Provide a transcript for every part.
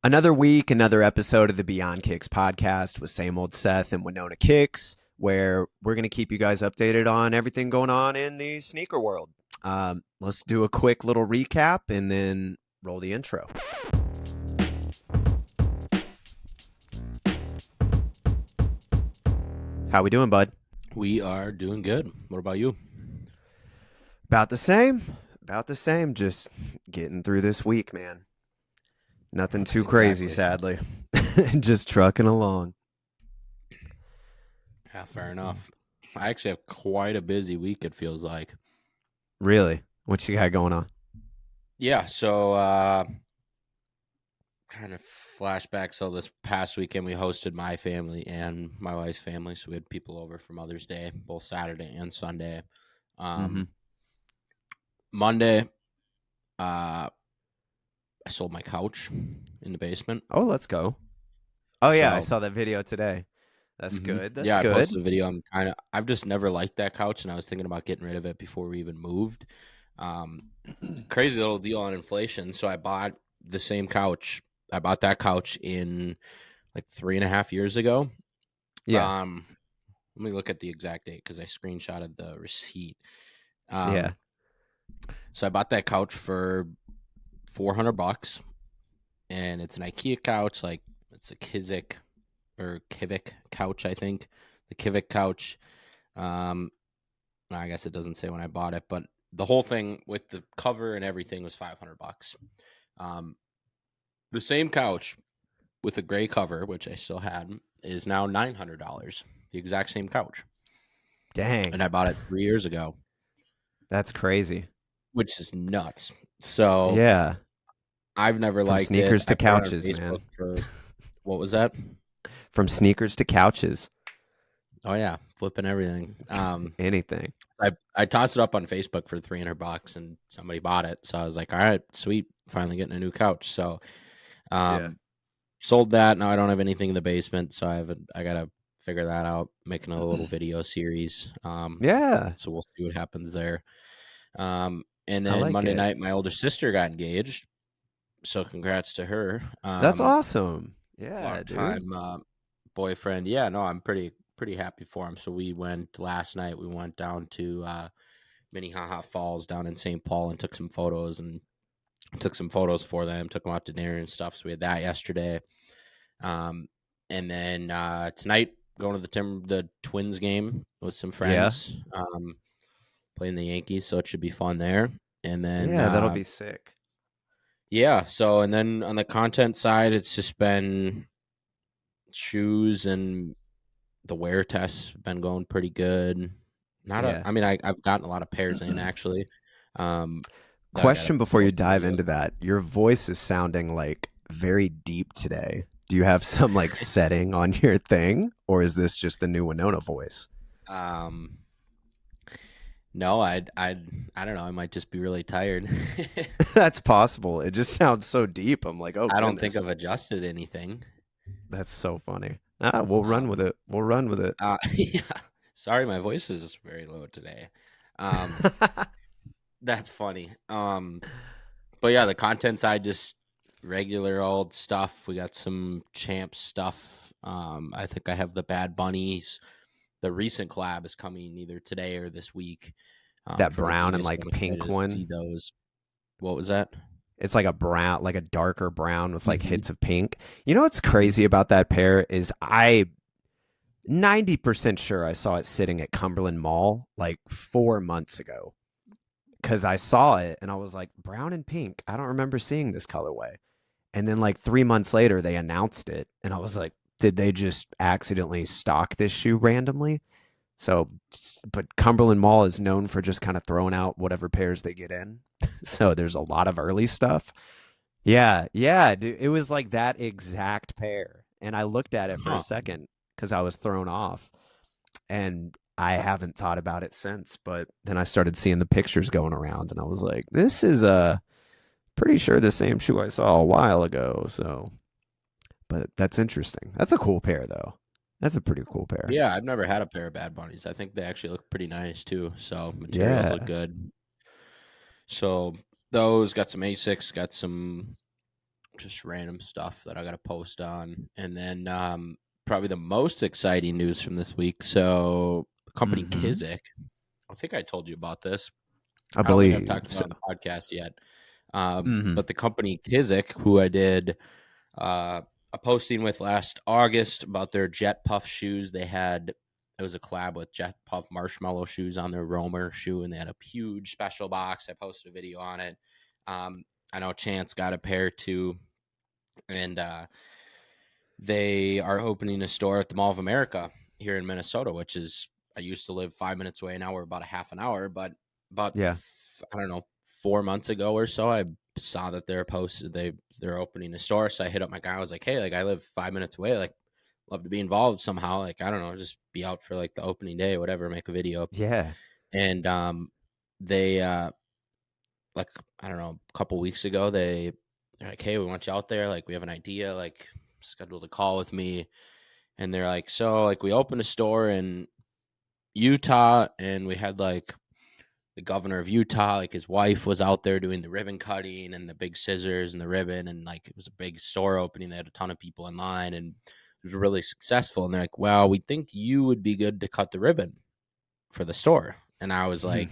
Another week, another episode of the Beyond Kicks podcast with same old Seth and Winona Kicks, where we're going to keep you guys updated on everything going on in the sneaker world. Let's do a quick little recap and then roll the intro. How we doing, bud? We are doing good. What about you? About the same. Just getting through this week, man. Nothing too crazy, sadly. Just trucking along. Yeah, fair enough. I actually have quite a busy week, it feels like. Really? What you got going on? Yeah, so trying to flashback. So this past weekend we hosted my family and my wife's family. So we had people over for Mother's Day, both Saturday and Sunday. Monday, I sold my couch in the basement. Oh, let's go. Oh, yeah, I saw that video today. That's good. That's good. I posted a video. I've just never liked that couch, and I was thinking about getting rid of it before we even moved. Crazy little deal on inflation. So I bought the same couch. I bought that couch in like 3.5 years ago. Yeah. Let me look at the exact date because I screenshotted the receipt. Yeah. So I bought that couch for $400, and it's an IKEA couch. Like, it's a Kizik couch, I think. The Kizik couch. I guess it doesn't say when I bought it, but the whole thing with the cover and everything was $500. The same couch with a gray cover, which I still had, is now $900. The exact same couch. Dang. And I bought it 3 years ago. That's crazy. Which is nuts. So yeah, I've never liked sneakers it. to couches, man. What was that? From sneakers to couches. Oh yeah, flipping everything. Anything. I tossed it up on Facebook for $300, and somebody bought it. So I was like, all right, sweet, finally getting a new couch. So, sold that. Now I don't have anything in the basement, so I gotta figure that out. Making a little video series. Yeah. So we'll see what happens there. And then Monday night, my older sister got engaged. So congrats to her. That's awesome. Yeah, long-time boyfriend. Yeah, no, I'm pretty happy for him. So we went last night. We went down to Minnehaha Falls down in St. Paul and took some photos for them. Took them out to dinner and stuff. So we had that yesterday. And then tonight, going to the Twins game with some friends. Yeah. Playing the Yankees, so it should be fun there. And then that'll be sick. Yeah. So, and then on the content side, it's just been shoes, and the wear tests have been going pretty good. I've gotten a lot of pairs in actually. Question before you dive into that: your voice is sounding like very deep today. Do you have some like setting on your thing, or is this just the new Winona voice? No, I don't know. I might just be really tired. That's possible. It just sounds so deep. I'm like, oh, I don't think I've adjusted anything. That's so funny. We'll run with it. Yeah. Sorry, my voice is just very low today. That's funny. But yeah, the content side, just regular old stuff. We got some Champ stuff. I think I have the Bad Bunnies. The recent collab is coming either today or this week. That brown and like pink one. See those. What was that? It's like a brown, like a darker brown with like hits of pink. You know what's crazy about that pair is 90% sure I saw it sitting at Cumberland Mall like 4 months ago. Because I saw it and I was like, brown and pink. I don't remember seeing this colorway. And then like 3 months later, they announced it. And I was like, did they just accidentally stock this shoe randomly? So, but Cumberland Mall is known for just kind of throwing out whatever pairs they get in. So there's a lot of early stuff. Yeah, dude, it was like that exact pair. And I looked at it for a second because I was thrown off. And I haven't thought about it since. But then I started seeing the pictures going around and I was like, this is pretty sure the same shoe I saw a while ago. So, but that's interesting. That's a cool pair, though. That's a pretty cool pair. Yeah, I've never had a pair of Bad Bunnies. I think they actually look pretty nice, too. So, materials look good. So, those got some Asics, got some just random stuff that I got to post on. And then probably the most exciting news from this week. So the company Kizik, I think I told you about this. I I don't think I've believe talked so. about it on the podcast yet. Mm-hmm. But the company Kizik, who I did a posting with last August about their Jet Puff shoes, it was a collab with Jet Puff Marshmallow shoes on their Roamer shoe, and they had a huge special box. I posted a video on it. I know Chance got a pair too, and they are opening a store at the Mall of America here in Minnesota, which is, I used to live 5 minutes away. Now we're about a half an hour, but about Yeah. I don't know, 4 months ago or so, I saw that they're opening a store. So I hit up my guy. I was like, hey, like I live 5 minutes away. Like, love to be involved somehow. Like, I don't know, just be out for like the opening day or whatever, make a video. Yeah. And they like, I don't know, a couple weeks ago, they're like, hey, we want you out there. Like, we have an idea. Like, scheduled a call with me. And they're like, so like we opened a store in Utah, and we had like the governor of Utah, like his wife was out there doing the ribbon cutting and the big scissors and the ribbon, and like it was a big store opening. They had a ton of people in line, and it was really successful. And they're like, well, we think you would be good to cut the ribbon for the store. And I was like,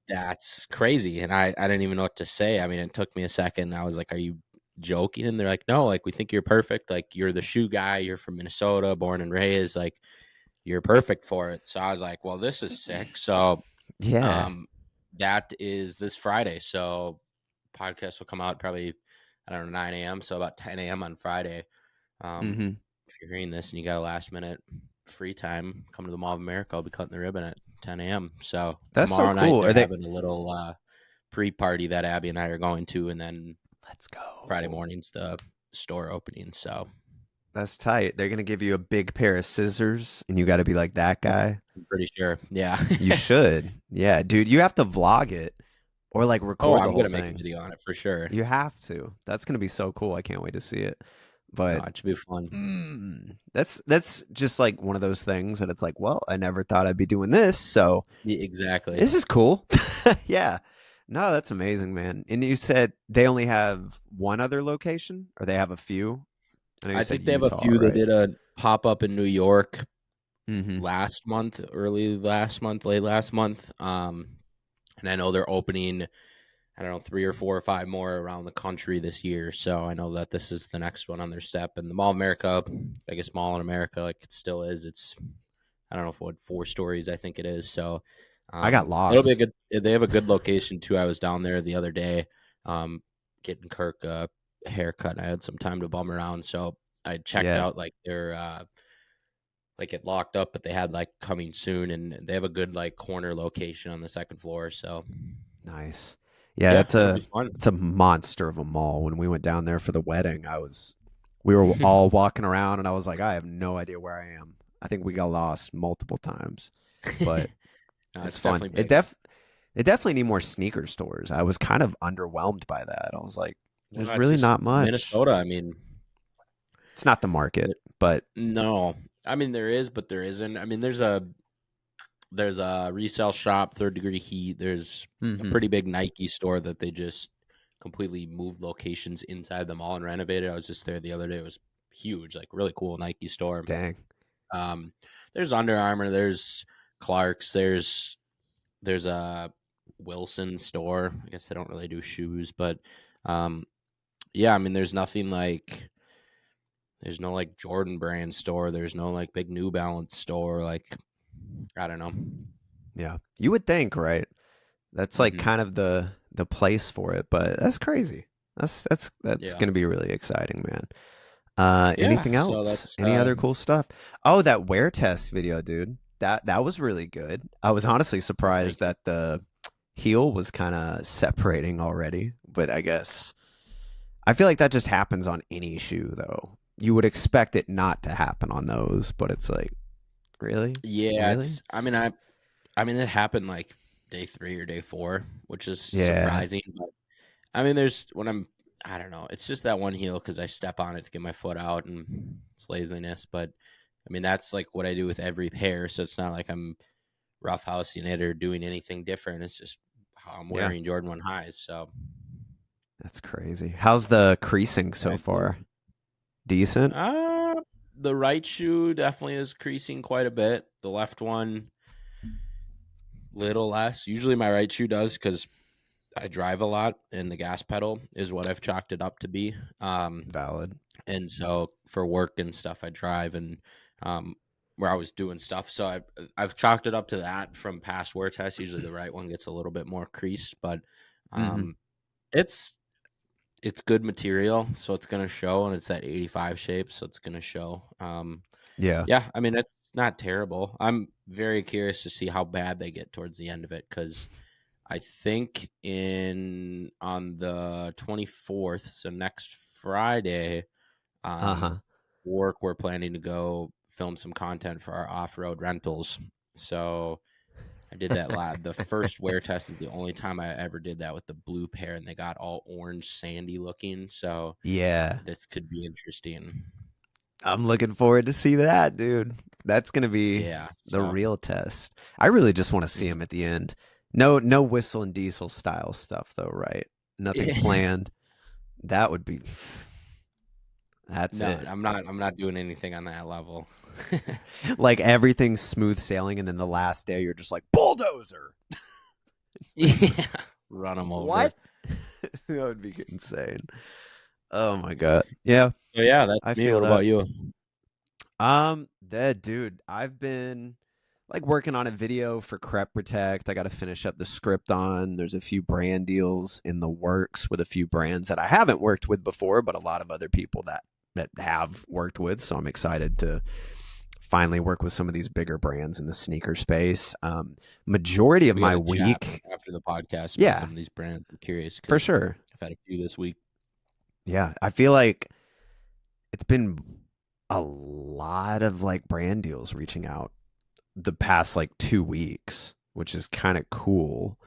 that's crazy. And I didn't even know what to say. I mean, it took me a second. I was like, are you joking? And they're like, no, like we think you're perfect. Like, you're the shoe guy. You're from Minnesota, born and raised. Like, you're perfect for it. So I was like, well, this is sick. So Yeah. that is this Friday. So podcast will come out probably, I don't know, 9 a.m. So about 10 a.m. on Friday. If you're hearing this and you got a last minute free time, come to the Mall of America. I'll be cutting the ribbon at 10 a.m. So That's so tomorrow night cool. they're Are they? having a little pre-party that Abby and I are going to, and then Let's go. Friday morning's the store opening. So That's tight. They're gonna give you a big pair of scissors, and you got to be like that guy. I'm pretty sure. Yeah. You should. Yeah, dude. You have to vlog it or like Oh, record the I'm whole gonna make a thing. video on it for sure. You have to. That's gonna be so cool. I can't wait to see it. No, But it should be fun. that's just like one of those things that it's like, well, I never thought I'd be doing this, so Yeah, exactly. this is cool. Yeah. No, that's amazing, man. And you said they only have one other location, or they have a few? I know you I said think they have a Utah, few. They right? did a pop up in New York Mm-hmm. last month, early last month, late last month. And I know they're opening, I don't know, 3 or 4 or 5 more around the country this year. So I know that this is the next one on their step. And the Mall of America, biggest mall in America, like it still is. It's, I don't know what, 4 stories I think it is. So I got it'll be a lost. good. They have a good location too. I was down there the other day, getting Kirk a haircut. I had some time to bum around, so I checked Yeah. out like their like it locked up, but they had like coming soon, and they have a good like corner location on the second floor. So Nice. Yeah, yeah, it'll be fun. it's a monster of a mall. When we went down there for the wedding, we were all walking around, and I was like, I have no idea where I am. I think we got lost multiple times, but No, it's it's fun. definitely big. It definitely need more sneaker stores. I was kind of underwhelmed by that. I was like, Well, there's no, it's really just not much. Minnesota. I mean, It's not the market, but no, I mean there is, but there isn't. I mean, there's a resale shop, Third Degree Heat. There's a pretty big Nike store that they just completely moved locations inside the mall and renovated. I was just there the other day. It was huge, like really cool Nike store. dang. There's Under Armour, there's Clark's, there's a Wilson store. I guess they don't really do shoes, but yeah, I mean there's nothing like, there's no like Jordan brand store, there's no like big New Balance store, like I don't know. Yeah. You would think, right? That's like Mhm. kind of the place for it, but that's crazy. That's Yeah. going to be really exciting, man. Yeah, Anything so else? that's Any other cool stuff? Oh, that wear test video, dude. That was really good. I was honestly surprised thank you. that the heel was kind of separating already, but I guess I feel like that just happens on any shoe though. You would expect it not to happen on those, but it's like, really? Yeah, Really? it's I mean it happened like day 3 or day 4, which is Yeah. surprising, but I mean there's when I don't know, it's just that one heel cuz I step on it to get my foot out and it's laziness, but I mean that's like what I do with every pair, so it's not like I'm roughhousing it or doing anything different. It's just how I'm Yeah. wearing Jordan 1 highs, so That's crazy. How's the creasing so far? Decent? Uh, the right shoe definitely is creasing quite a bit. The left one, little less. Usually my right shoe does because I drive a lot, and the gas pedal is what I've chalked it up to be. Valid. And so for work and stuff, I drive and where I was doing stuff. So I've chalked it up to that from past wear tests. Usually the right one gets a little bit more creased, but Hmm. it's good material, so it's gonna show, and it's that 85 shape, so it's gonna show. Yeah. Yeah, I mean it's not terrible. I'm very curious to see how bad they get towards the end of it because I think in on the 24th, so next Friday, Uh-huh. work we're planning to go film some content for our off-road rentals. So I did that the first wear test is the only time I ever did that with the blue pair, and they got all orange sandy looking. So Yeah. this could be interesting. I'm looking forward to see that, dude. That's gonna be Yeah. the So real test. I really just want to see him at the end. No whistle and diesel style stuff though, right? Nothing planned. That would be that's no, it. I'm not doing anything on that level. Like everything's smooth sailing and then the last day you're just like bulldozer. Yeah. Run them over. What? That would be insane. Oh my god. Yeah, So yeah, that's I me. feel What that. about you? That dude, I've been like working on a video for Crep Protect. I got to finish up the script on. There's a few brand deals in the works with a few brands that I haven't worked with before, but a lot of other people that have worked with. So I'm excited to finally work with some of these bigger brands in the sneaker space. Majority of We my got to chat week, after the podcast about yeah, some of these brands. I'm curious for because sure. I've had a few this week. Yeah, I feel like it's been a lot of like brand deals reaching out the past like 2 weeks, which is kind of cool.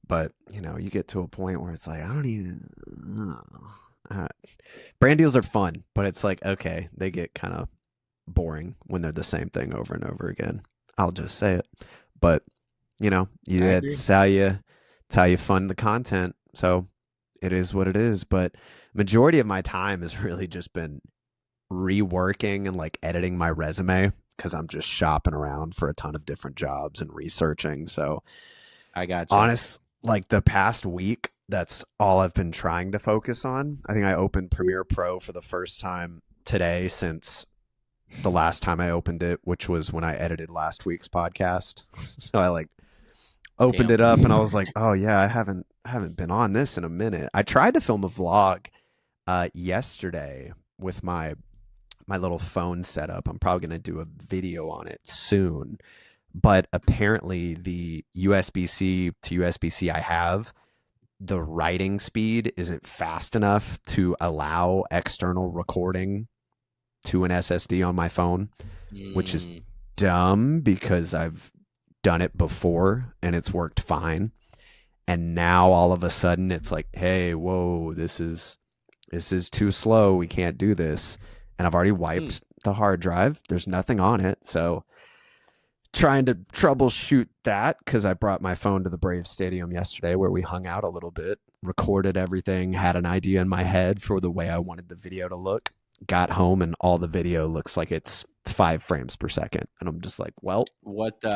But you get to a point where it's like I don't even. Uh, Brand deals are fun, but it's like okay, they get kind of boring when they're the same thing over and over again. I'll just say it. But I agree. it's how you fund the content. So it is what it is. But majority of my time has really just been reworking and like editing my resume because I'm just shopping around for a ton of different jobs and researching. So I gotcha. honest, like the past week, that's all I've been trying to focus on. I think I opened Premiere Pro for the first time today since the last time I opened it, which was when I edited last week's podcast. So I like opened Damn. it up and I was like, "Oh yeah, I haven't been on this in a minute." I tried to film a vlog yesterday with my little phone setup. I'm probably going to do a video on it soon. But apparently, the USB-C to USB-C I have, the writing speed isn't fast enough to allow external recording to an SSD on my phone, which is Mm, dumb because I've done it before and it's worked fine. And now all of a sudden it's like, hey, whoa, this is too slow. We can't do this. And I've already hmm. wiped the hard drive. There's nothing on it. So trying to troubleshoot that because I brought my phone to the Braves Stadium yesterday where we hung out a little bit, recorded everything, had an idea in my head for the way I wanted the video to look. Got home and all the video looks like it's 5 frames per second. And I'm just like, well, What do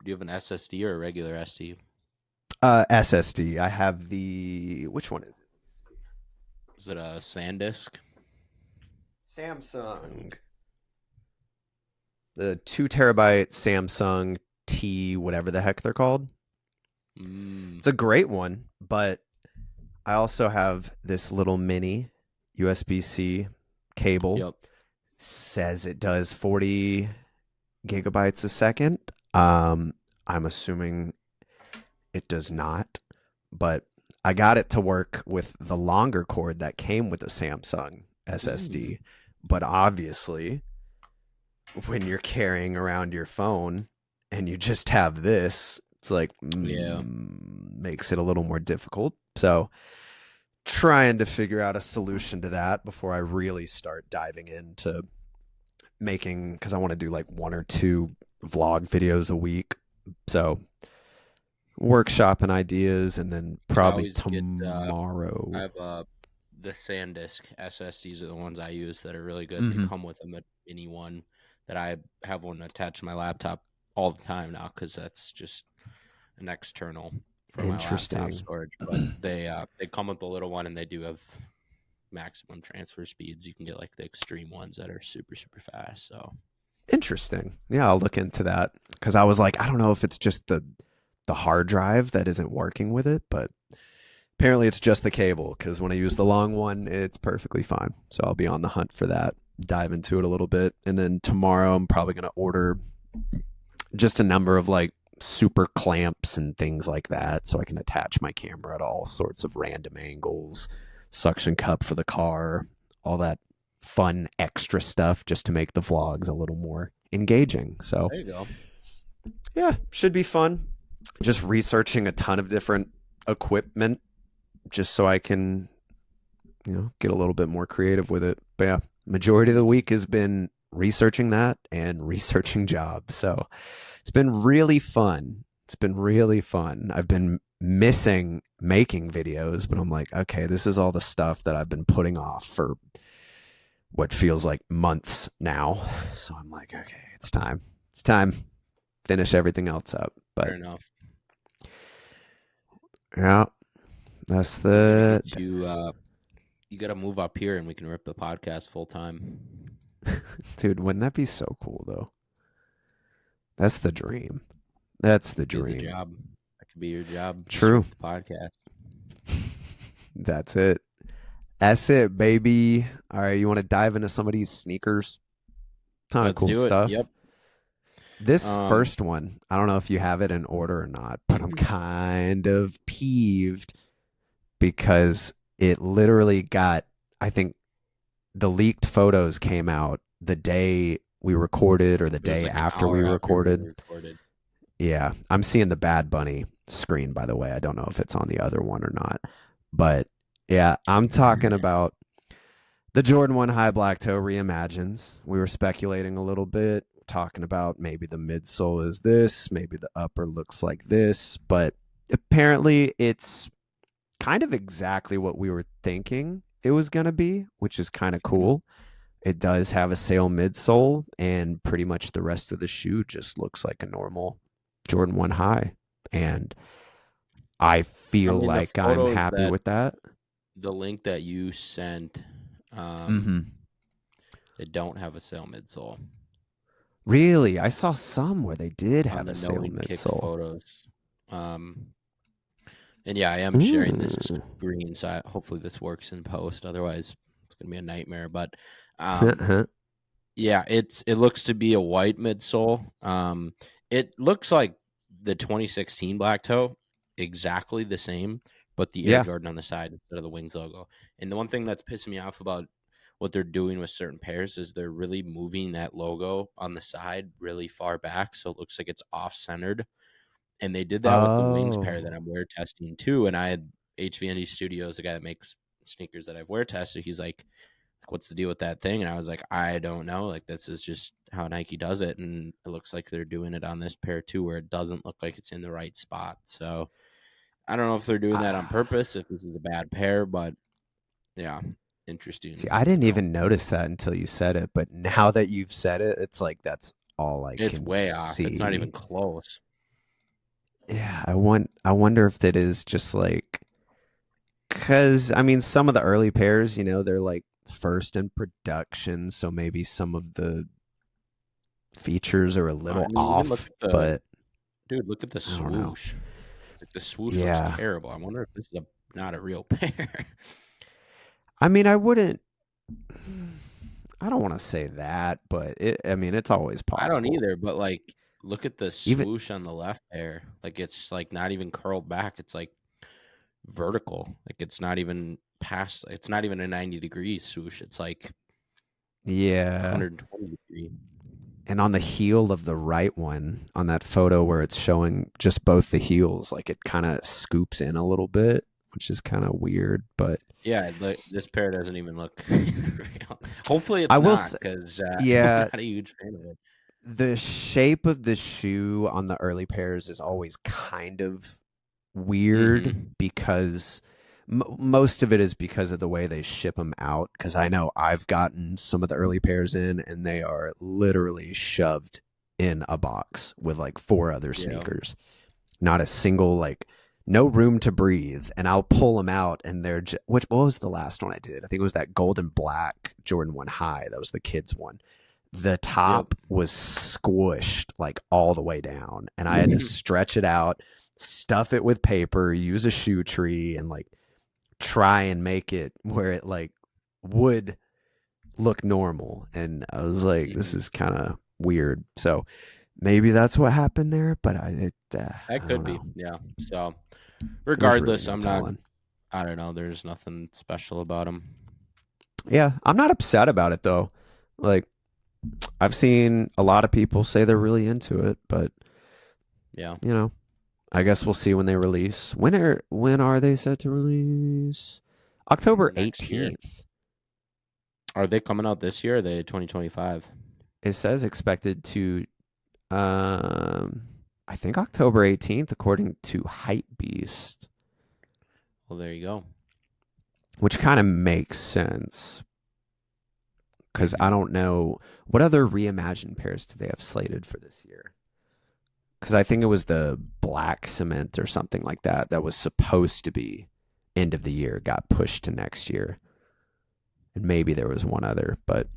you have an SSD or a regular SD? SSD. I have which one is it? Is it a SanDisk? Samsung. The 2 terabyte Samsung T, whatever the heck they're called. Mm, It's a great one, but I also have this little mini USB-C cable. yep. Says it does 40 gigabytes a second. I'm assuming it does not, but I got it to work with the longer cord that came with the Samsung Mm, SSD. But obviously, when you're carrying around your phone and you just have this, it's like yeah. makes it a little more difficult. So trying to figure out a solution to that before I really start diving into making because I want to do like 1 or 2 vlog videos a week. So workshopping ideas, and then You could probably always get. I tomorrow. have the SanDisk SSDs are the ones I use that are really good. They Hmm. come with a mini one that I have one attached to my laptop all the time now because that's just an external for my laptop Interesting. storage. But they come with the little one, and they do have maximum transfer speeds. You can get like the extreme ones that are super super fast. So Interesting. Yeah, I'll look into that because I was like, I don't know if it's just the hard drive that isn't working with it, but apparently it's just the cable because when I use the long one, it's perfectly fine. So I'll be on the hunt for that, dive into it a little bit. And then tomorrow, I'm probably going to order just a number of like super clamps and things like that so I can attach my camera at all sorts of random angles, suction cup for the car, all that fun extra stuff just to make the vlogs a little more engaging. So, there you go. yeah, should be fun. Just researching a ton of different equipment just so I can, get a little bit more creative with it. But yeah, majority of the week has been researching that and researching jobs. So it's been really fun. It's been really fun. I've been missing making videos, but I'm like, okay, this is all the stuff that I've been putting off for what feels like months now. So I'm like, okay, it's time. It's time. Finish everything else up. Fair But enough. yeah, that's We gotta the get you. You got to move up here, and we can rip the podcast full time. dude. Wouldn't that be so cool though? That's the dream. That's the Be the dream. job. That could be your job. Just True. rip the podcast. That's it. That's it, baby. All right, you want to dive into some of these sneakers? Ton of Let's cool do it. stuff. Yep. This first one, I don't know if you have it in order or not, but I'm kind of peeved because it literally got, I think the leaked photos came out the day we recorded or the It was day like an after hour we after we recorded. recorded. Yeah, I'm seeing the Bad Bunny screen, by the way. I don't know if it's on the other one or not. But yeah, I'm talking about the Jordan 1 High Black Toe reimagines. We were speculating a little bit, talking about maybe the midsole is this, maybe the upper looks like this, but apparently it's kind of exactly what we were thinking it was going to be, which is kind of cool. It does have a sail midsole, and pretty much the rest of the shoe just looks like a normal Jordan 1 High. And I feel The like I'm photos happy with that. the link that you sent, Mm-hmm. they don't have a sail midsole Really? I saw some where they did on have the a sail Knowing Kicks midsole. photos. And yeah, I am sharing this Ooh. screen, so hopefully this works in post. Otherwise, it's gonna be a nightmare. But yeah, it looks to be a white midsole. It looks like the 2016 Black Toe, exactly the same, but the Air Yeah. Jordan on the side instead of the Wings logo. And the one thing that's pissing me off about what they're doing with certain pairs is they're really moving that logo on the side really far back, so it looks like it's off centered. And they did that with the Wings pair that Oh. I'm wear testing too. And I had HVND Studios, the guy that makes sneakers that I've wear tested. He's like, what's the deal with that thing? And I was like, I don't know. Like, this is just how Nike does it. And it looks like they're doing it on this pair too, where it doesn't look like it's in the right spot. So I don't know if they're doing that on purpose, if this is a bad pair, but yeah, interesting. See, I didn't even notice that until you said it, but now that you've said it, it's like that's all I It's can way off. It's not even see. close. Yeah, I wonder if it is just like because I mean some of the early pairs, they're like first in production, so maybe some of the features are a I little mean, even look off, at the but dude. Look at the I don't know. swoosh. Like the swoosh looks Yeah. terrible. I wonder if this is not a real pair. I mean, I wouldn't I don't want to say that, but I mean, it's always I don't possible. either, but like, look at the Even swoosh on the left pair. Like, it's like not even curled back. It's like vertical. Like, it's not even past. It's not even a 90-degree swoosh. It's like yeah. 120 degree. And on the heel of the right one, on that photo where it's showing just both the heels, like it kind of scoops in a little bit, which is kind of weird. But Yeah, this pair doesn't even look real. Hopefully, I it's will not say, because I'm yeah, not a huge fan of it. the shape of the shoe on the early pairs is always kind of weird Mm-hmm. because most of it is because of the way they ship them out. Because I know I've gotten some of the early pairs in, and they are literally shoved in a box with like four other Yeah. sneakers. Not a single like no room to breathe. And I'll pull them out, and they're what was the last one I did? I think it was that golden black Jordan 1 high. That was the kids one. The Yep. top was squished like all the way down, and I had to stretch it out, stuff it with paper, use a shoe tree, and like try and make it where it like would look normal. And I was like, this Mm-hmm. is kind of weird. So maybe that's what happened there, but That I could don't be. know. Yeah. So There's really regardless, no I'm not. telling. I don't know. There's nothing special about them. Yeah, I'm not upset about it though. Like I've seen a lot of people say they're really into it, but Yeah. you know, I guess we'll see when they release. When are they set to release? October Next year. 18th. Are they coming out this year? Or are they 2025? It says expected to I think October 18th according to Hypebeast, Well, there you go. which kind of makes sense cuz I Mm-hmm. don't know what other reimagined pairs do they have slated for this year. Cuz I think it was the black cement or something like that that was supposed to be end of the year got pushed to next year. And maybe there was one other, but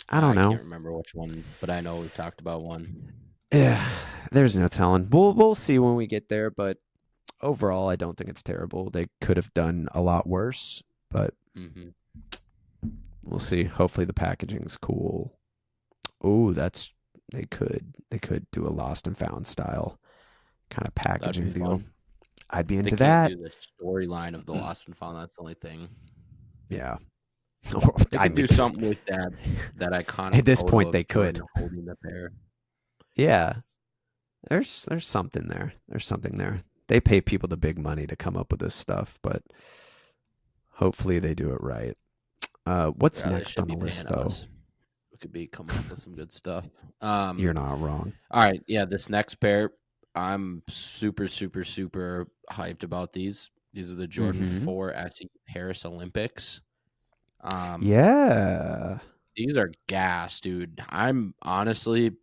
I don't I know. can't remember which one, but I know we talked about one. Yeah, there's no telling. We'll see when we get there, but overall, I don't think it's terrible. They could have done a lot worse, but Mm-hmm. we'll see. Hopefully, the packaging's cool. Oh, that's they could do a lost and found style kind of That'd be packaging deal. fun. I'd be They into can't that. do the storyline of the Lost and Found. That's the only thing. Yeah, They I could mean, do something with that iconic at this photo point, of they Jordan could. holding the pair. Yeah, there's something there. There's something there. They pay people the big money to come up with this stuff, but hopefully they do it right. What's Yeah, they next should on the be list, paying though? us. We could be coming up with some good stuff. You're not wrong. All right, yeah, this next pair, I'm super, super, super hyped about these. These are the Jordan Mm-hmm. 4 at the Paris Olympics. Um, Yeah. these are gas, dude. I'm honestly,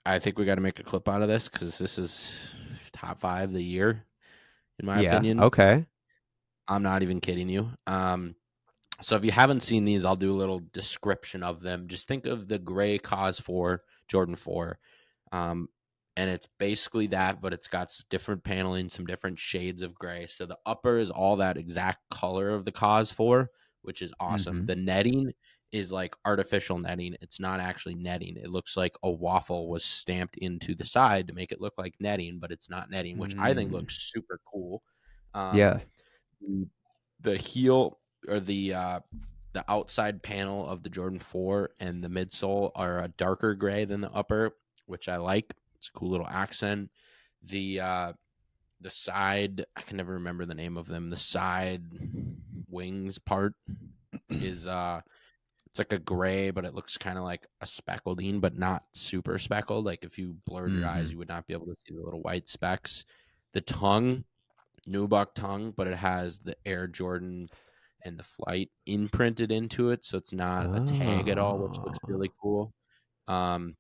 I think we got to make a clip out of this because this is top 5 of the year, in my Yeah. opinion. Okay. I'm not even kidding you. So if you haven't seen these, I'll do a little description of them. Just think of the gray Cos 4, Jordan 4. And it's basically that, but it's got different paneling, some different shades of gray. So the upper is all that exact color of the Cos 4, which is awesome. Mm-hmm. The netting is like artificial netting. It's not actually netting. It looks like a waffle was stamped into the side to make it look like netting, but it's not netting, which I think Mm. looks super cool. Um, Yeah. the, the heel or the outside panel of the Jordan 4 and the midsole are a darker gray than the upper, which I like. It's a cool little accent. The side, I can never remember the name of them. The side wings part is it's like a gray, but it looks kind of like a speckledine, but not super speckled. Like if you blurred your Mm-hmm. eyes, you would not be able to see the little white specks. The tongue, nubuck tongue, but it has the Air Jordan and the flight imprinted into it, so it's not a tag at all, which looks Oh. really cool. Um,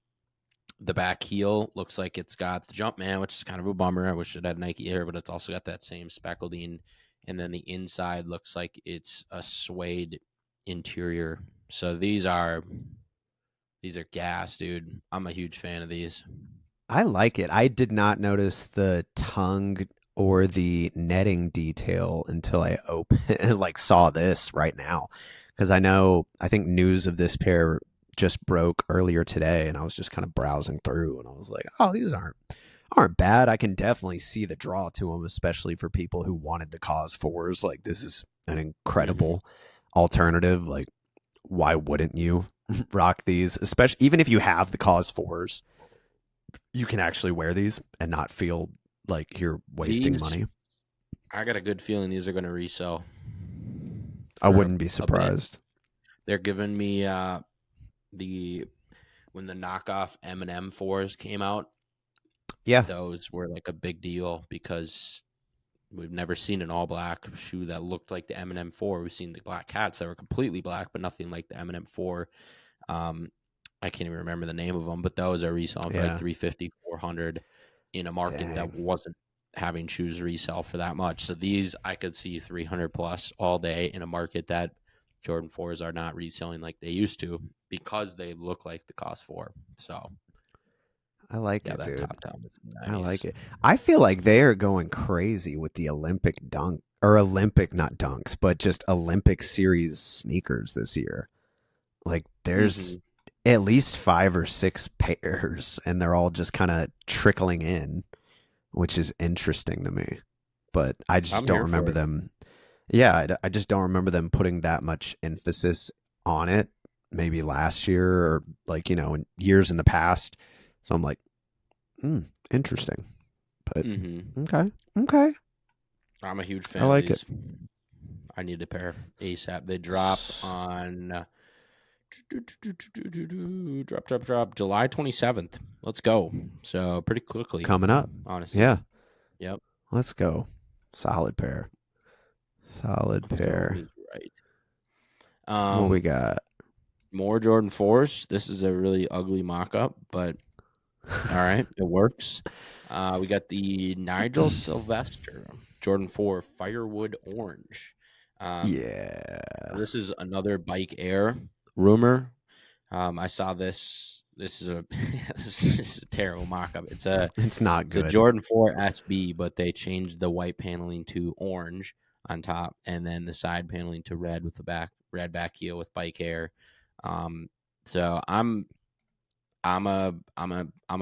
the back heel looks like it's got the Jumpman, which is kind of a bummer. I wish it had Nike Air, but it's also got that same speckledine. And then the inside looks like it's a suede interior. So these are gas, dude. I'm a huge fan of these. I like it. I did not notice the tongue or the netting detail until I like saw this right now. Because I think news of this pair just broke earlier today, and I was just kind of browsing through, and I was like, oh, these aren't bad. I can definitely see the draw to them, especially for people who wanted the Cause fours. Like this is an Mm-hmm. incredible alternative. Like, why wouldn't you rock these? Especially even if you have the Cause fours, you can actually wear these and not feel like you're wasting These, money. I got a good feeling these are going to resell I for wouldn't be a bit. surprised. They're giving me the when the knockoff M&M fours came out. Yeah. those were like a big deal because we've never seen an all black shoe that looked like the M&M 4. We've seen the black cats that were completely black, but nothing like the M&M 4. I can't even remember the name of them, but those are reselling for like Yeah. 350, 400 in a market that Dang. wasn't having shoes resell for that much. So these I could see 300 plus all day in a market that Jordan 4s are not reselling like they used to because they look like the cost 4. So I like yeah, it, that dude. top down is I like nice. it. I feel like they are going crazy with the Olympic dunk or Olympic, not dunks, but just Olympic series sneakers this year. Like there's Mm-hmm. at least 5 or 6 pairs and they're all just kind of trickling in, which is interesting to me. But I just I'm don't here remember for it. them. Yeah, I just don't remember them putting that much emphasis on it. Maybe last year or like, in years in the past. So I'm like, interesting. But Mm-hmm. okay. Okay. I'm a huge I fan of like it. these. I need a pair ASAP. They drop on drop July 27th. Let's go. So pretty quickly, Coming up. honestly. Yeah. Yep. Let's go. Solid pair. Solid Let's go pair. is right. What we got? More Jordan 4s. This is a really ugly mock-up, but all right, it works. We got the Nigel Sylvester Jordan 4 Firewood Orange. Yeah. This is another Bike Air rumor. I saw this. This is a this is a terrible mock-up. It's not It's a good. Jordan 4 SB, but they changed the white paneling to orange on top, and then the side paneling to red with the red back heel with Bike Air. So I'm a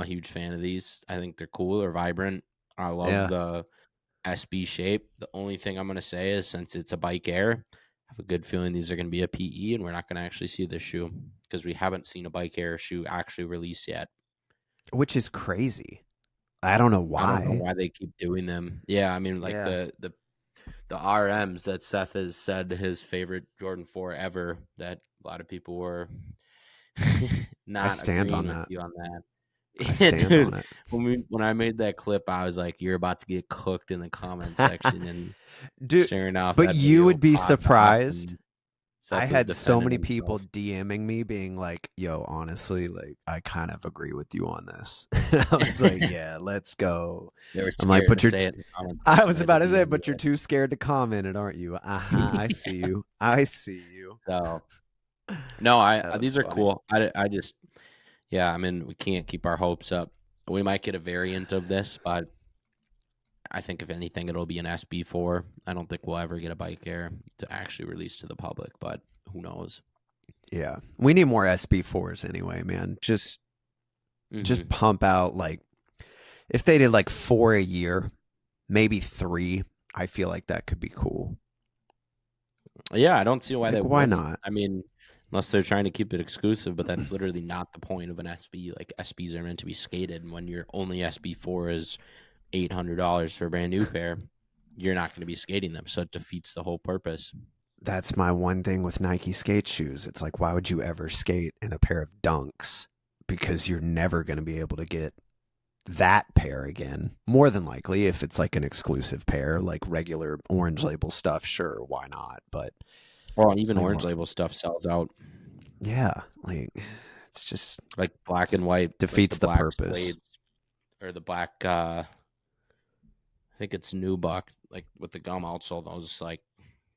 huge fan of these. I think they're cool. They're vibrant. I love Yeah. the SB shape. The only thing I'm going to say is since it's a Bike Air, I have a good feeling these are going to be a PE and we're not going to actually see this shoe because we haven't seen a Bike Air shoe actually release yet. Which is crazy. I don't know I don't know why. why they keep doing them. Yeah, I mean like Yeah. the RMs that Seth has said his favorite Jordan 4 ever, that a lot of people were I not stand agreeing on with that. you on that. I Yeah, stand on dude. it. When I made that clip, I was like, "You're about to get cooked in the comment section." And Dude, sure enough, but that you video would be popped off, surprised. and I Seth was had so defending many people himself. DMing me being like, yo, honestly, like, I kind of agree with you on this. I was like, yeah, let's go. They were I'm like, scared but to you're, stay in the comment I section. was They had to about to say, DM but you're too scared to comment it, aren't you? I see you. you. I see you. So no, I That was these are funny. cool. I just yeah. I mean, we can't keep our hopes up. We might get a variant of this, but I think if anything, it'll be an SB4. I don't think we'll ever get a Bike Air to actually release to the public, but who knows? Yeah. We need more SB4s anyway, man. Just Mm-hmm. pump out like, if they did like 4 a year, maybe 3, I feel like that could be cool. Yeah, I don't see why they Like, why wouldn't. not? I mean, unless they're trying to keep it exclusive, but that's literally not the point of an SB. Like SBs are meant to be skated, and when your only SB4 is $800 for a brand new pair, you're not going to be skating them, so it defeats the whole purpose. That's my one thing with Nike skate shoes. It's like, why would you ever skate in a pair of Dunks? Because you're never going to be able to get that pair again. More than likely, if it's like an exclusive pair, like regular orange label stuff, sure, why not? But Well, it's even like, orange label stuff sells out. yeah, like it's just Like black and white, like the defeats the black purpose. Slades or the black. I think it's nubuck, like with the gum outsole.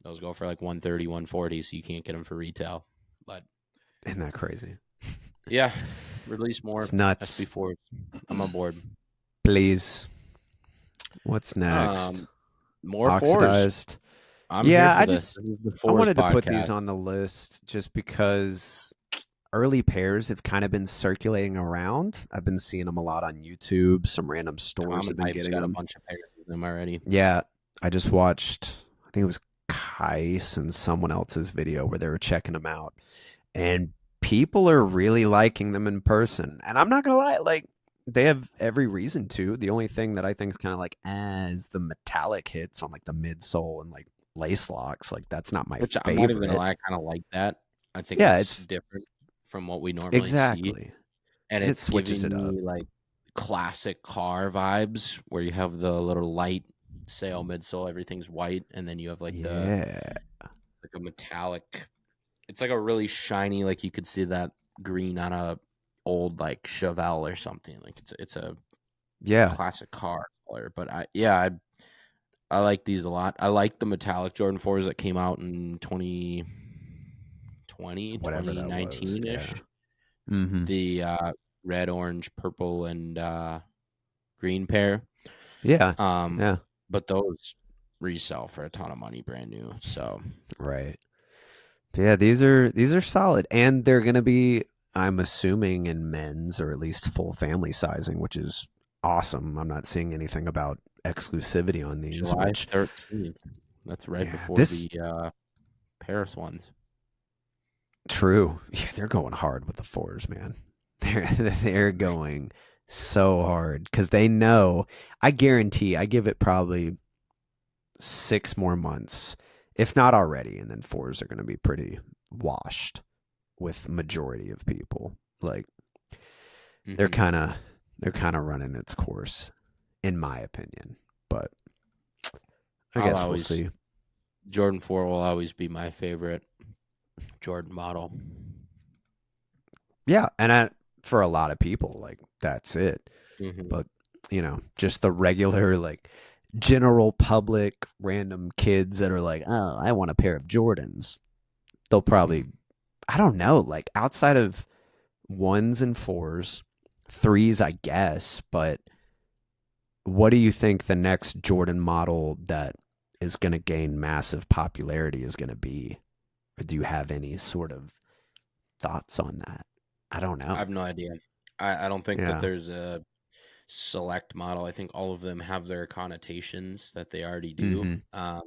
Those go for like 130, 140, so you can't get them for retail. But Isn't that crazy? yeah, release more It's nuts. SB4. I'm on board. Please. What's next? More Oxidized. fours. I'm here Yeah, for this. This is the I fours wanted to put these podcast. on the list just because early pairs have kind of been circulating around. I've been seeing them a lot on YouTube. Some random stores Tom have and been Hype's getting got a them. bunch of pairs of them already. Yeah, I just watched, I think it was Kais and someone else's video where they were checking them out. And people are really liking them in person. And I'm not going to lie, like, they have every reason to. The only thing that I think is kind of like, is the metallic hits on like the midsole and like lace locks. Like, that's not my Which I'm not even favorite. gonna lie, I kind of like that. I think Yeah, it's it's different from what we normally see, exactly. and It it's switches giving it up. me like classic car vibes where you have the little light sail midsole, everything's white, and then you have like the Yeah. like a metallic. It's like a really shiny, like you could see that green on a old like Chevelle or something. Like it's a Yeah. classic car color. But I like these a lot. I like the metallic Jordan 4s that came out in 2020, Whatever that was. 2019 Yeah. ish. Mm-hmm. The red, orange, purple, and green pair. Yeah. Um, Yeah. but those resell for a ton of money, brand new. So Right. Yeah, these are solid, and they're gonna be, I'm assuming, in men's or at least full family sizing, which is awesome. I'm not seeing anything about exclusivity on these, July which 13th. That's right yeah, before this the Paris ones. true. Yeah, they're going hard with the fours, man. They're going so hard because they know. I guarantee. I give it probably 6 more months, if not already, and then fours are going to be pretty washed with majority of people. Like they're Mm-hmm. kind of they're kind of running its course, in my opinion. But I I'll guess we'll always see. Jordan 4 will always be my favorite Jordan model. Yeah, and for a lot of people, like that's it. Mm-hmm. But just the regular like general public, random kids that are like, oh, I want a pair of Jordans. They'll probably, Mm-hmm. I don't know, like outside of ones and fours, threes, I guess. But what do you think the next Jordan model that is going to gain massive popularity is going to be? Or do you have any sort of thoughts on that? I don't I know. have no idea. I don't think that Yeah. there's a select model. I think all of them have their connotations that they already do. Mm-hmm.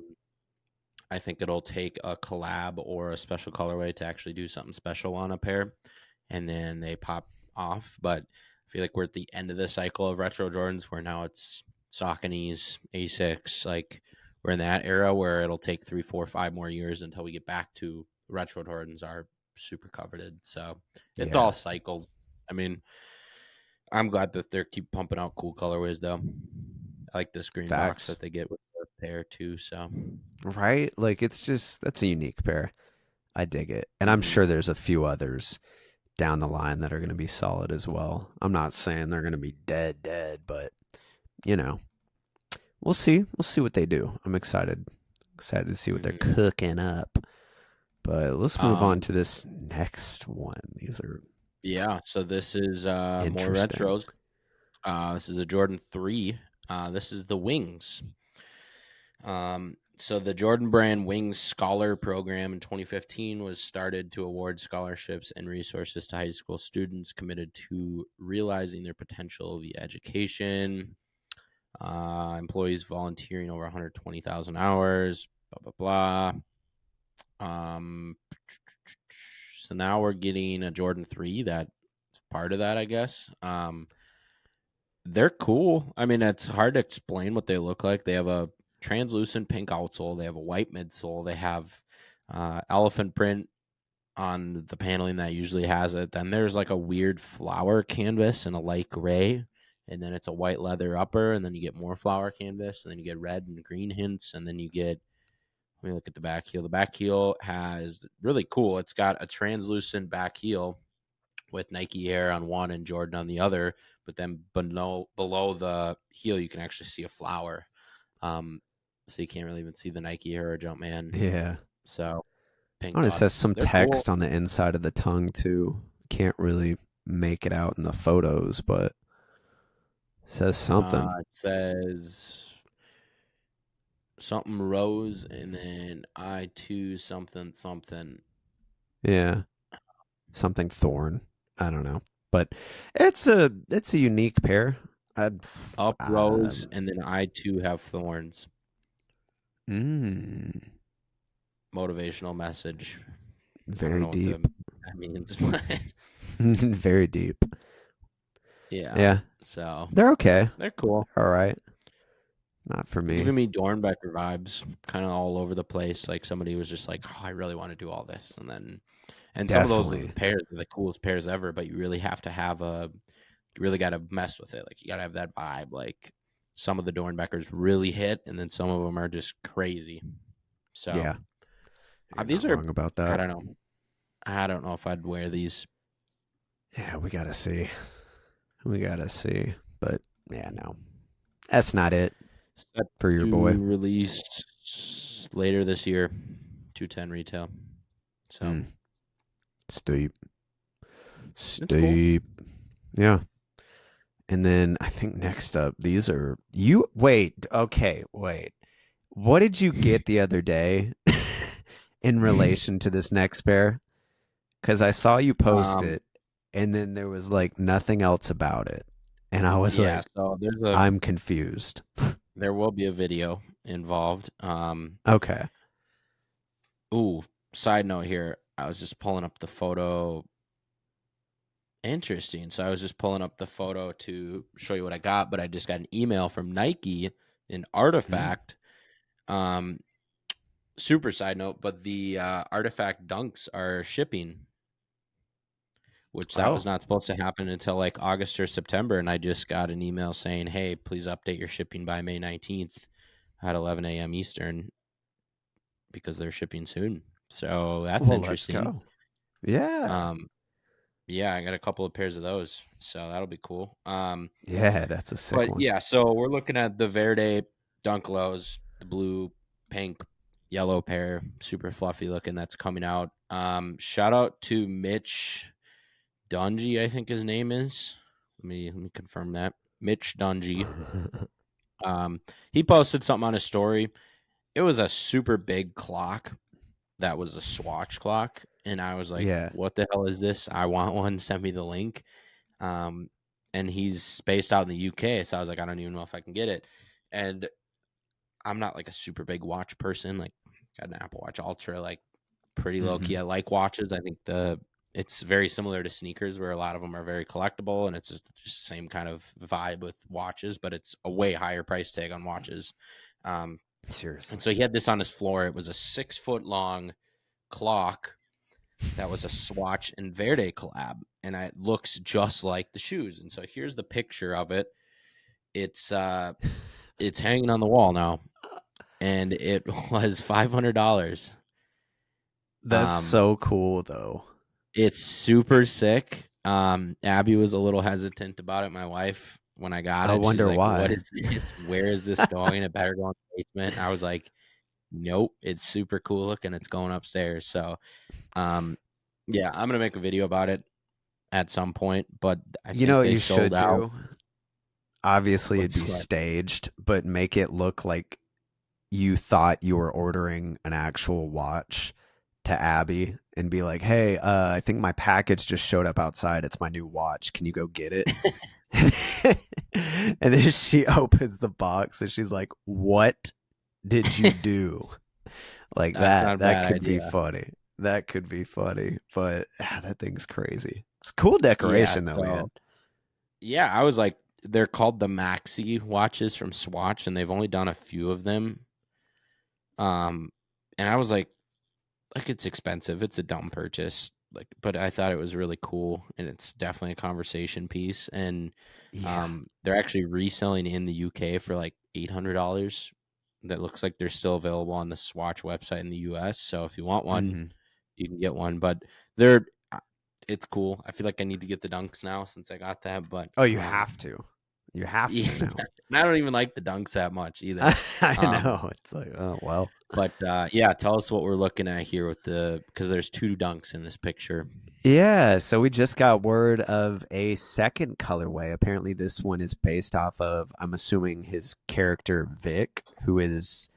I think it'll take a collab or a special colorway to actually do something special on a pair, and then they pop off. But I feel like we're at the end of the cycle of retro Jordans, where now it's Sauconys, Asics. Like we're in that era where it'll take 3, 4, 5 more years until we get back to retro Jordans are super coveted. So it's all Yeah. cycles. I mean, I'm glad that they keep pumping out cool colorways though. I like this green box Facts. that they get with the pair too. So, Right? Like it's just that's a unique pair. I dig it. And I'm mm-hmm. sure there's a few others down the line that are going to be solid as well. I'm not saying they're going to be dead, but you know, we'll see. We'll see what they do. I'm excited. Excited to see what they're Mm-hmm. cooking up. But let's move on Um, to this next one. These are yeah. So this is more interesting. retros. This is a Jordan 3. This is the Wings. So the Jordan Brand Wings Scholar Program in 2015 was started to award scholarships and resources to high school students committed to realizing their potential via education. Employees volunteering over 120,000 hours. Blah blah blah. So now we're getting a Jordan 3 that's part of that, I guess. They're cool. I mean, it's hard to explain what they look like. They have a translucent pink outsole. They have a white midsole. They have elephant print on the paneling that usually has it. Then there's like a weird flower canvas in a light gray. And then it's a white leather upper. And then you get more flower canvas. And then you get red and green hints. And then you get, let me look at the back heel. The back heel has really cool. It's got a translucent back heel with Nike Air on one and Jordan on the other, but then below the heel you can actually see a flower. So you can't really even see the Nike Air or Jumpman. Yeah. So pink Oh, and it says dots, some they're cool. text on the inside of the tongue too. Can't really make it out in the photos, but it says something. It says something rose and then I two something something Yeah. Something thorn. I don't know. But it's a unique pair. I, up rose um, and then I two have thorns. mm, Motivational message. I don't very know what deep. that means, but Very deep. yeah. Yeah. So They're okay. they're cool. All right. Not for They're me. giving me Dornbecker vibes, kind of all over the place. Like somebody was just like, "Oh, I really want to do all this," and some of those Definitely. pairs are the coolest pairs ever. But you really have to have a really got to mess with it. Like you got to have that vibe. Like some of the Dornbeckers really hit, and then some of them are just crazy. So Yeah, you're these not are, wrong about I that. don't know. I don't know if I'd wear these. Yeah, we gotta see. We gotta see. But yeah, no, that's not it Set for your boy. to release later this year, 210 retail. So Mm, steep, it's cool. steep. Yeah. And then I think next up, these are you. Wait, okay, wait. What did you get the other day in relation to this next pair? Because I saw you post um, it, and then there was like nothing else about it, and I was yeah. like, So I'm confused. there will be a video involved. Okay. Ooh, side note here. I was just pulling up the photo. Interesting. So I was just pulling up the photo to show you what I got, but I just got an email from Nike, an Mm. artifact. Um, Super side note, but the artifact dunks are shipping, which that was Oh, not supposed to happen until like August or September. And I just got an email saying, hey, please update your shipping by May 19th at 11 a.m. Eastern because they're shipping soon. So that's well, let's interesting. go. Yeah. Um, yeah, I got a couple of pairs of those, so that'll be cool. Yeah, that's a sick But one. yeah, so we're looking at the Verde Dunk Lows, the blue, pink, yellow pair, super fluffy looking. That's coming out. Shout out to Mitch Dungy, I think his name is. Let me confirm that. Mitch Dungy. He posted something on his story. It was a super big clock that was a Swatch clock, and I was like, Yeah. "What the hell is this? I want one. Send me the link." Um, and he's based out in the UK, so I was like, "I don't even know if I can get it." And I'm not like a super big watch person. Like, got an Apple Watch Ultra, like pretty low key. Hmm. I like watches. I think it's very similar to sneakers, where a lot of them are very collectible, and it's just the same kind of vibe with watches, but it's a way higher price tag on watches. Um, Seriously. and so he had this on his floor. It was a 6 foot long clock that was a Swatch and Verde collab, and it looks just like the shoes. And so here's the picture of it. It's it's hanging on the wall now, and it was $500. That's Um, so cool, though. it's super sick. Abby was a little hesitant about it. My wife, when I got I it, she's wonder like, "What why. is this? Where is this going? It better go in the basement." I was like, "Nope, it's super cool looking. It's going upstairs." So, um, yeah, I'm gonna make a video about it at some point, but I You know think what they you sold should out. do? Obviously, it'd What's be what? staged, but make it look like you thought you were ordering an actual watch to Abby and be like, "Hey, I think my package just showed up outside. It's my new watch. Can you go get it?" And then she opens the box and she's like, "What did you do?" Like That's not that. a That bad could be idea. funny. That could be funny. But that thing's crazy. It's cool Yeah, decoration though, so man. yeah, I was like, they're called the Maxi watches from Swatch, and they've only done a few of them. Um, and I was like it's expensive. It's a dumb purchase. Like, but I thought it was really cool, and it's definitely a conversation piece. And Yeah. they're actually reselling in the UK for like $800. That looks like they're still available on the Swatch website in the US. So if you want one, Hmm. you can get one. But they're it's cool. I feel like I need to get the dunks now since I got that. But Oh, you have to. You have yeah, to now. and I don't even like the dunks that much either. I Um, know. It's like, oh well. but yeah, tell us what we're looking at here with because there's two dunks in this picture. Yeah, so we just got word of a second colorway. Apparently, this one is based off of, I'm assuming, his character Vic, who is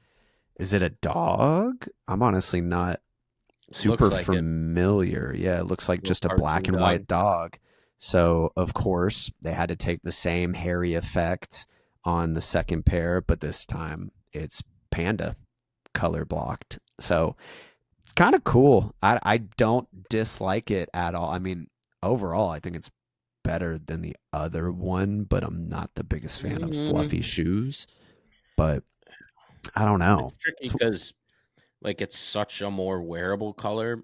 it a dog? I'm honestly not Looks super like it. familiar. Yeah, it looks like Little just a black cartoon and dog. white dog. So, of course, they had to take the same hairy effect on the second pair, but this time it's panda color blocked. So, it's kind of cool. I don't dislike it at all. I mean, overall, I think it's better than the other one, but I'm not the biggest fan of fluffy Mm, shoes. But I don't know. it's tricky It's, because like it's such a more wearable color,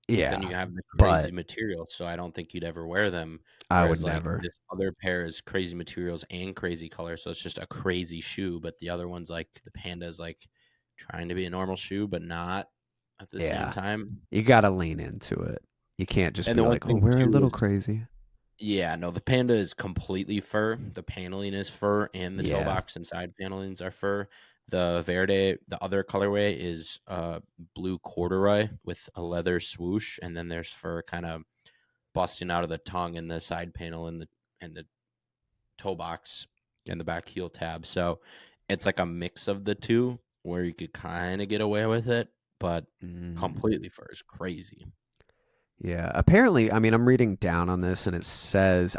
but then Yeah, you have the crazy but material, so I don't think you'd ever wear them. I would Whereas like never. this other pair is crazy materials and crazy color, so it's just a crazy shoe. But the other one's like the Panda is like trying to be a normal shoe, but not at the same Yeah, time. you got to lean into it. You can't just And be the one like, "Oh, thing we're a too little is, crazy." yeah, no, the Panda is completely fur. The paneling is fur, and the toe Yeah. box and side panelings are fur. The Verde, the other colorway is blue corduroy with a leather swoosh, and then there's fur kind of busting out of the tongue and the side panel and the toe box and the back heel tab. So it's like a mix of the two where you could kind of get away with it, but Mm. completely fur is crazy. Yeah, apparently, I mean, I'm reading down on this and it says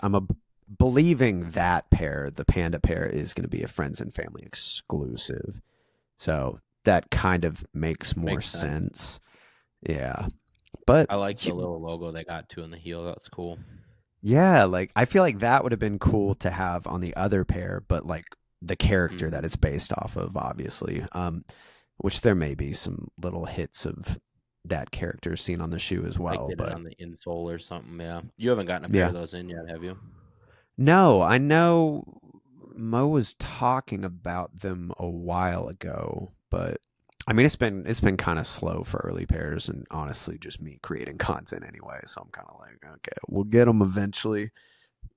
believing that pair, the Panda pair, is going to be a friends and family exclusive. So that kind of makes more Makes sense. sense. Yeah. But I like the little logo they got too in the heel. That's cool. yeah, like I feel like that would have been cool to have on the other pair, but like the character that Mm-hmm. it's based off of, obviously. Which there may be some little hits of that character seen on the shoe as Like well, did it but on the insole or something. Yeah. You haven't gotten a pair yeah. of those in yet, have you? No, I know Mo was talking about them a while ago, but I mean it's been kind of slow for early pairs, and honestly just me creating content anyway, so I'm kind of like, okay, we'll get them eventually,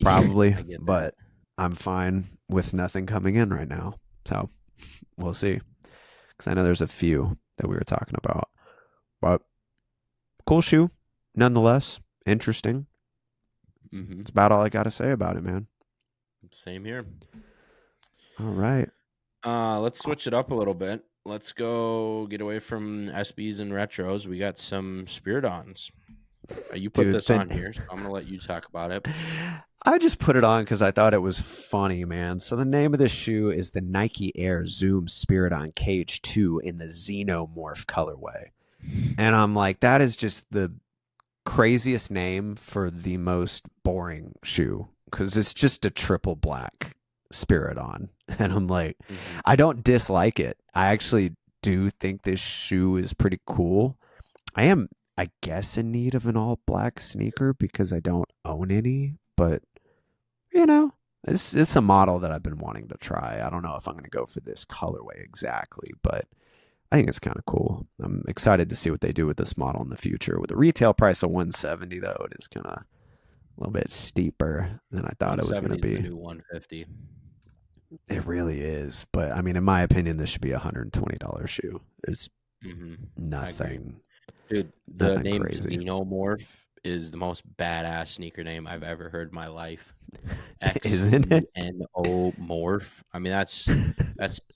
probably, I get that. but I'm fine with nothing coming in right now. So, we'll see. Cuz I know there's a few that we were talking about. But cool shoe nonetheless, interesting. Mm-hmm. That's about all I got to say about it, man. Same here. All right. Let's switch it up a little bit. Let's go get away from SBs and retros. We got some Spiridons. You put Dude, this on here, so I'm gonna let you talk about it. I just put it on because I thought it was funny, man. So the name of the shoe is the Nike Air Zoom Spiridon Cage 2 in the Xenomorph colorway. And I'm like, that is just the craziest name for the most boring shoe because it's just a triple black Spiridon. And I'm like, Mm-hmm. I don't dislike it. I actually do think this shoe is pretty cool. I am, I guess, in need of an all black sneaker because I don't own any, but you know, it's a model that I've been wanting to try. I don't know if I'm going to go for this colorway exactly, but I think it's kind of cool. I'm excited to see what they do with this model in the future. With a retail price of 170, though, it is kind of a little bit steeper than I thought it was going to 170 is the be. new 150. It really is, but I mean, in my opinion, this should be a $120 shoe. It's Mm-hmm. I agree. nothing, Dude, the nothing name crazy, Xenomorph is the most badass sneaker name I've ever heard in my life. X isn't E it? N O Morph. I mean, that's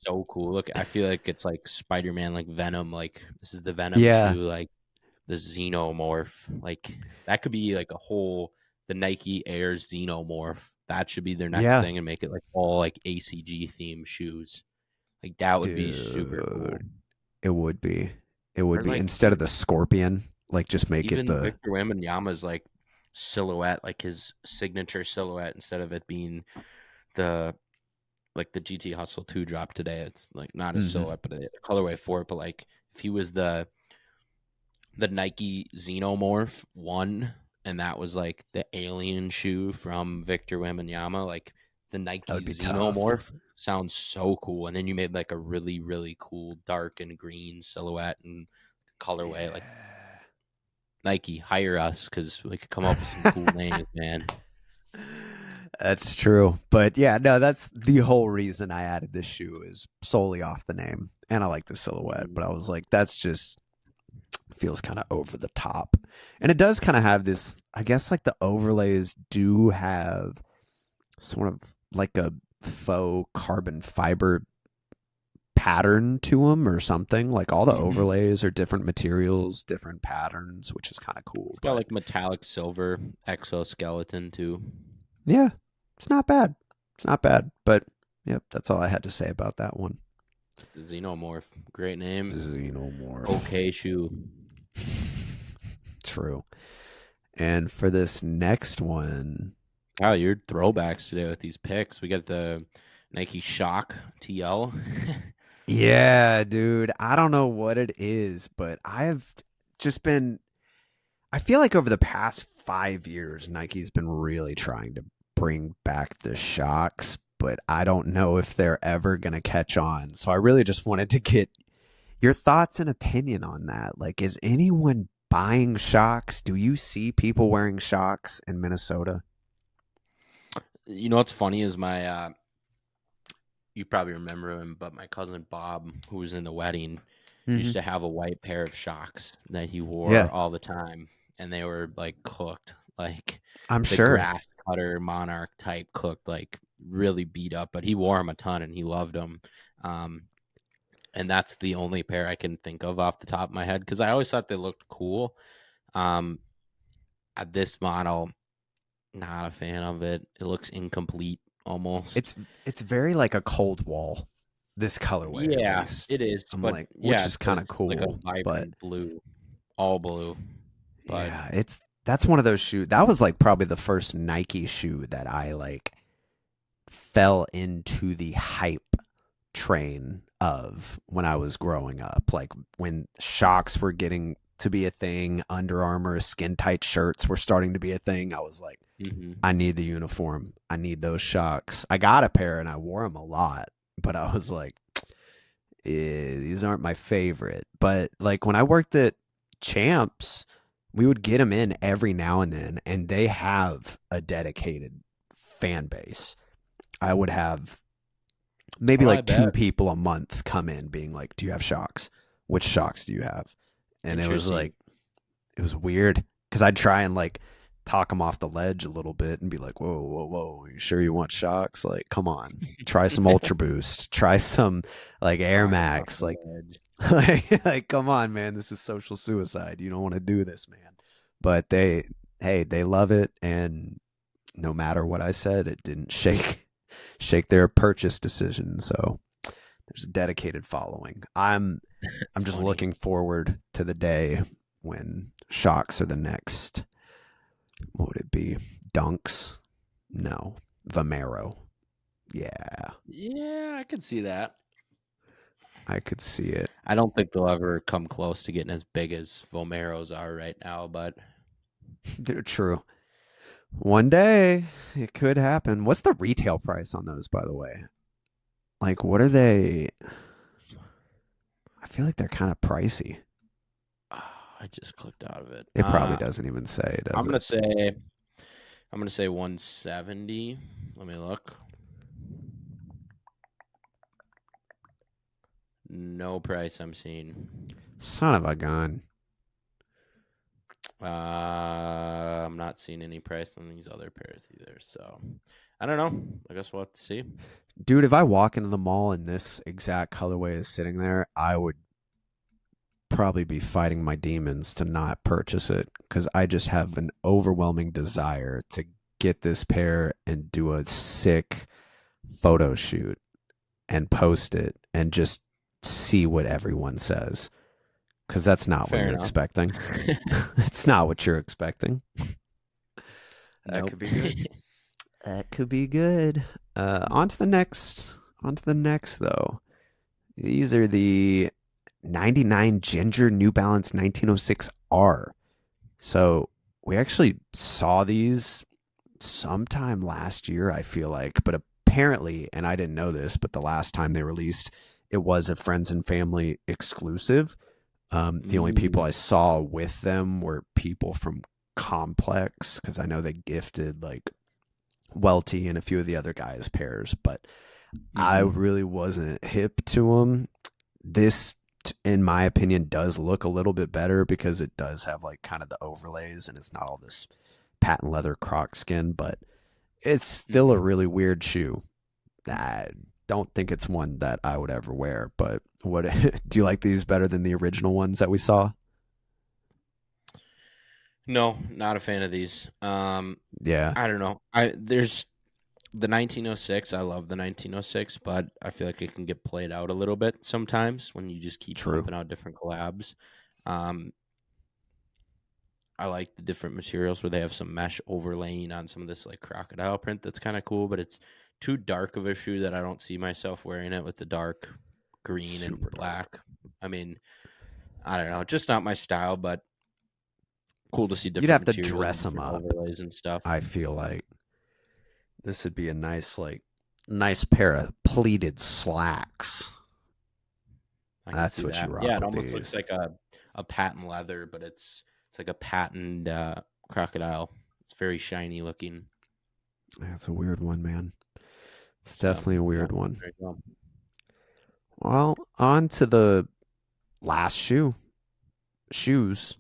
so cool. Look, I feel like it's like Spider-Man, like Venom. Like this is the Venom Yeah, shoe. Like the Xenomorph. Like that could be like a whole the Nike Air Xenomorph. That should be their next yeah, thing and make it like all like ACG themed shoes. Like that would be super cool. dude. It would be. It would Or be like instead of the scorpion, like just make it even the Victor Wembanyama's like silhouette, like his signature silhouette, instead of it being the like the GT Hustle 2 drop today. It's like not a Mhm. silhouette, but a colorway for it. But like if he was the Nike Xenomorph one, and that was like the alien shoe from Victor Wembanyama, like the That Nike would be tough. Xenomorph sounds so cool. And then you made like a really, really cool dark and green silhouette and colorway. Like Yeah. Nike, hire us because we could come up with some cool names, man. That's true. But yeah, no, that's the whole reason I added this shoe is solely off the name. And I like the silhouette, Mhm. but I was like, that's just feels kind of over the top. And it does kind of have this, I guess like the overlays do have sort of like a faux carbon fiber pattern to them or something. Like all the Mhm. overlays are different materials, different patterns, which is kind of cool. It's got But like metallic silver exoskeleton too. yeah, it's not bad. It's not bad. But yep, that's all I had to say about that one. Xenomorph, great name. Xenomorph. Okay shoe. True. And for this next one, Wow, your throwbacks today with these picks. We got the Nike Shox TL. yeah, dude, I don't know what it is, but I've just been I feel like over the past 5 years, Nike's been really trying to bring back the Shox, but I don't know if they're ever going to catch on. So I really just wanted to get your thoughts and opinion on that. Like, is anyone buying Shox? Do you see people wearing Shox in Minnesota? You know what's funny is my you probably remember him, but my cousin Bob, who was in the wedding, Hmm. used to have a white pair of Shox that he Yeah, wore all the time, and they were like cooked, like I'm the sure. grass cutter monarch type cooked, like really beat up. But he wore them a ton, and he loved them. Um, and that's the only pair I can think of off the top of my head because I always thought they looked cool. Um, at this model, not a fan of it. It looks incomplete almost. It's it's very like a cold wall, this colorway at Yeah, least. it is, I'm but like, which yeah, is kind of it's like a cool, but vibrant blue, all blue. But yeah, it's that's one of those shoes. That was like probably the first Nike shoe that I like fell into the hype train of when I was growing up. Like when Shox were getting to be a thing, Under Armour skin tight shirts were starting to be a thing. I was like, mhm. I need the uniform. I need those Shox. I got a pair and I wore them a lot, but I was like, these aren't my favorite. But like when I worked at Champs, we would get them in every now and then, and they have a dedicated fan base. I would have maybe Oh, I like two bet. people a month come in being like, "Do you have Shox? Which Shox do you have?" And it was Interesting. like it was weird because I'd try and like talk them off the ledge a little bit and be like, "Whoa, whoa, whoa! You sure you want Shox? Like, come on, try some Ultra Boost, try some like Air Talk 'em off Max, the like." ledge. Like, come on, man, this is social suicide. You don't want to do this, man. But hey, they love it, and no matter what I said, it didn't shake their purchase decision. So there's a dedicated following. I'm It's just funny. looking forward to the day when Shocks are the next. What would it be? Dunks? No, Vomero. Yeah, Yeah, I could see that. I could see it. I don't think they'll ever come close to getting as big as Vomeros are right now, but They're true. One day it could happen. What's the retail price on those, by the way? Like, what are they? I feel like they're kind of pricey. I just clicked out of it. It probably doesn't even say, I'm does gonna it? say I'm gonna say 170. Let me look. No price I'm seeing. Son of a gun. I'm not seeing any price on these other pairs either. So I don't know. I guess we'll have to see. Dude, if I walk into the mall and this exact colorway is sitting there, I would probably be fighting my demons to not purchase it because I just have an overwhelming desire to get this pair and do a sick photo shoot and post it and just see what everyone says. Because that's not what Fair you're enough. expecting. It's not what you're expecting. That Nope. could be good. That could be good. On to the next. On to the next, though. These are the 99 Ginger New Balance 1906R. So we actually saw these sometime last year, I feel like, but apparently, and I didn't know this, but the last time they released, it was a friends and family exclusive. The only people I Mm, saw with them were people from Complex because I know they gifted like Welty and a few of the other guys pairs, but I mm-hmm. really wasn't hip to them. This, in my opinion, does look a little bit better because it does have like kind of the overlays and it's not all this patent leather croc skin, but it's still a Mm-hmm. really weird shoe. I don't think it's one that I would ever wear, but what do you like these better than the original ones that we saw? No, not a fan of these. Yeah, I don't know. There's the 1906. I love the 1906, but I feel like it can get played out a little bit sometimes when you just keep true. pumping out different collabs. Um, I like the different materials where they have some mesh overlaying on some of this like crocodile print. That's kind of cool, but it's too dark of a shoe that I don't see myself wearing it with the dark green and Super dark. black. I mean, I don't know, just not my style, but Cool to see You'd have different to materials and dress them different up. overlays and stuff. I feel like this would be a nice pair of pleated slacks. I can That's see what you that. rock Yeah, it with almost looks these. like a patent leather, but it's like a patent crocodile. It's very shiny looking. That's a weird one, man. It's So, definitely a yeah, weird one. there you go. Well, on to the last shoes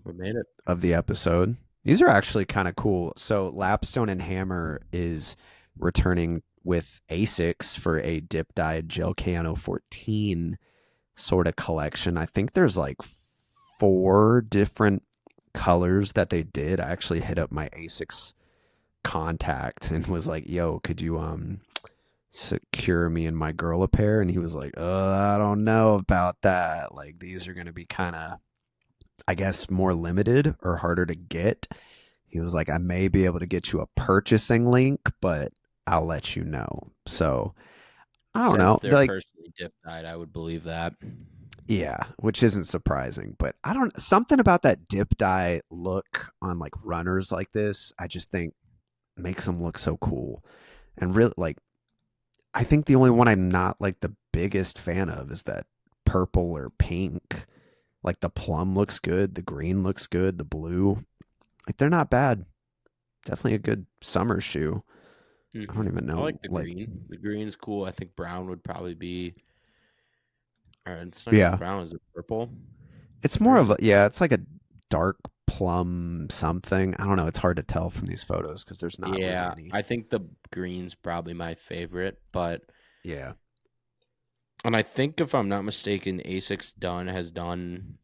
We made it. of the episode. These are actually kind of cool. So Lapstone and Hammer is returning with Asics for a dip dyed gel KN014 sort of collection. I think there's like 4 different colors that they did. I actually hit up my Asics contact and was like, "Yo, could you secure me and my girl a pair?" And he was like, I don't know about that. Like these are going to be kind of, I guess, more limited or harder to get. He was like, I may be able to get you a purchasing link, but I'll let you know. So I don't know. Since they're Like, personally dip dyed, I would believe that. yeah, which isn't surprising, but I don't, something about that dip dye look on like runners like this, I just think makes them look so cool. And really, like, I think the only one I'm not like the biggest fan of is that purple or pink. Like the plum looks good, the green looks good, the blue. Like they're not bad. Definitely a good summer shoe. I don't even I know. like the green. The green's cool. I think brown would probably be. Or it's not even Yeah. brown. Is it purple? It's Or more is of a, it yeah, it's like a dark plum something. I don't know. It's hard to tell from these photos because there's not really Yeah, any. I think the green's probably my favorite, but Yeah. and I think if I'm not mistaken, Asics has done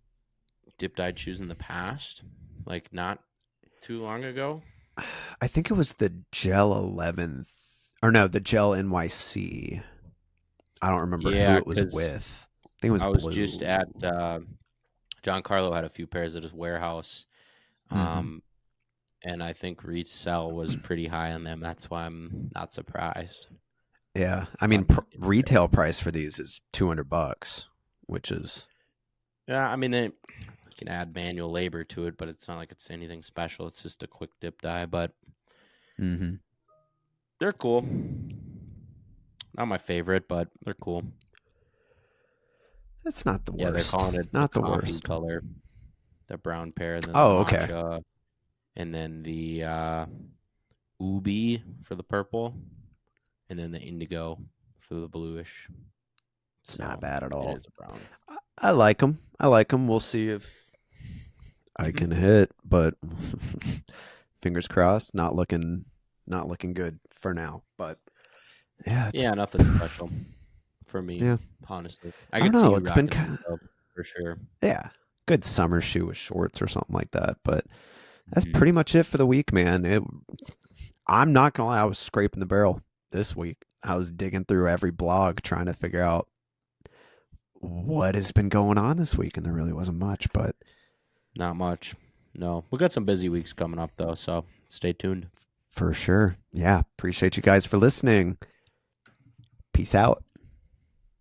dip dyed shoes in the past, like not too long ago. I think it was the Gel 11th, or no, the Gel NYC. I don't remember who Yeah, it was because with. I think it was I was just blue. at John Carlo had a few pairs at his warehouse, Hmm. um, and I think resell was pretty high on them. That's why I'm not surprised. Yeah. I mean, I'm looking at it. retail price for these is $200, which is, Yeah, I mean it can add manual labor to it, but it's not like it's anything special. It's just a quick dip dye, but hmm, they're cool. Not my favorite, but they're cool. it's not the Yeah, they're worst. calling it the Not the coffee worst. color, the brown pair, and then the Oh, okay. matcha, and then the ubi for the purple, and then the indigo for the bluish. It's not So bad at it all. is a brown. I like them. I like them. We'll see if I Mhm. can hit, but fingers crossed. Not looking good for now. But yeah, it's Yeah, nothing special for me, yeah. honestly. I I don't could see know. you It's been rocking kind these though, for sure. yeah, good summer shoe with shorts or something like that. But that's Mhm. pretty much it for the week, man. I'm not gonna lie. I was scraping the barrel this week. I was digging through every blog trying to figure out what has been going on this week, and there really wasn't much. But Not much. No, we got some busy weeks coming up though, so stay tuned. for sure, yeah. Appreciate you guys for listening. Peace out.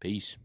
Peace.